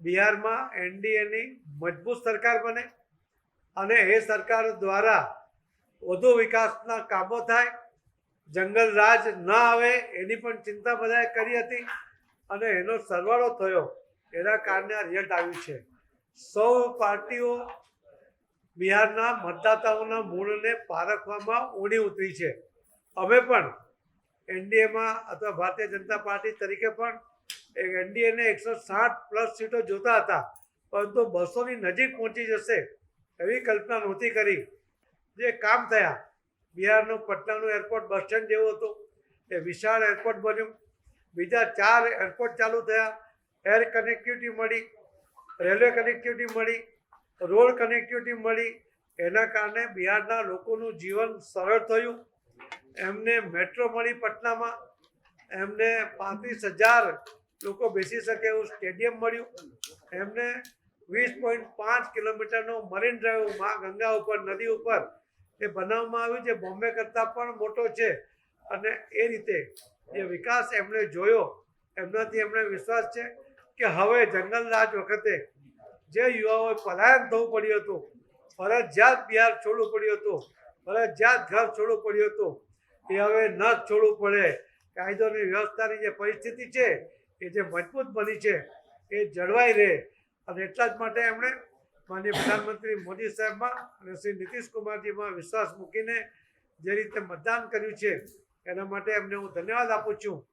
બિહારમાં એનડીએની મજબૂત સરકાર બને અને એ સરકાર દ્વારા વધુ વિકાસના કામો થાય, જંગલ રાજ ન આવે એની પણ ચિંતા બધાએ કરી હતી અને એનો સરવાળો થયો. એના કારણે આ રિઝલ્ટ આવ્યું છે. સૌ પાર્ટીઓ બિહારના મતદાતાઓના મૂળને પારખવામાં ઊંડી ઉતરી છે. અમે પણ એનડીએમાં અથવા ભારતીય જનતા પાર્ટી તરીકે પણ એનડીએને 160+ સીટો જોતા હતા, પરંતુ 200ની નજીક પહોંચી જશે એવી કલ્પના નહોતી કરી. જે કામ થયા, બિહારનું પટનાનું એરપોર્ટ બસ સ્ટેન્ડ જેવું હતું, એ વિશાળ એરપોર્ટ બન્યું. બીજા 4 એરપોર્ટ ચાલુ થયા, એર કનેક્ટિવિટી મળી, રેલવે કનેક્ટિવિટી મળી, રોડ કનેક્ટિવિટી મળી. એના કારણે બિહારના લોકોનું જીવન સરળ થયું. એમને મેટ્રો મળી પટનામાં, એમને 35,000 લોકો બેસી શકે એવું સ્ટેડિયમ મળ્યું, એમને 20.5 કિલોમીટરનો મરીન ડ્રાઈવ ગંગા ઉપર, નદી ઉપર એ બનાવવામાં આવ્યું, જે બોમ્બે કરતાં પણ મોટો છે. અને એ રીતે જે વિકાસ એમણે જોયો, એમનાથી એમને વિશ્વાસ છે કે હવે જંગલ રાજ વખતે જે યુવાઓએ પલાયન થવું પડ્યું હતું, ફરજિયાત બિહાર છોડવું પડ્યું હતું, ફરજિયાત ઘર છોડવું પડ્યું હતું, એ હવે ન છોડવું પડે. કાયદોની વ્યવસ્થાની જે પરિસ્થિતિ છે એ જે મજબૂત બની છે એ જળવાઈ રહે. અને એટલા જ માટે એમણે માનનીય પ્રધાનમંત્રી મોદી સાહેબમાં અને શ્રી નીતિશ કુમારજીમાં વિશ્વાસ મૂકીને જે રીતે મતદાન કર્યું છે એના માટે એમને હું ધન્યવાદ આપું છું.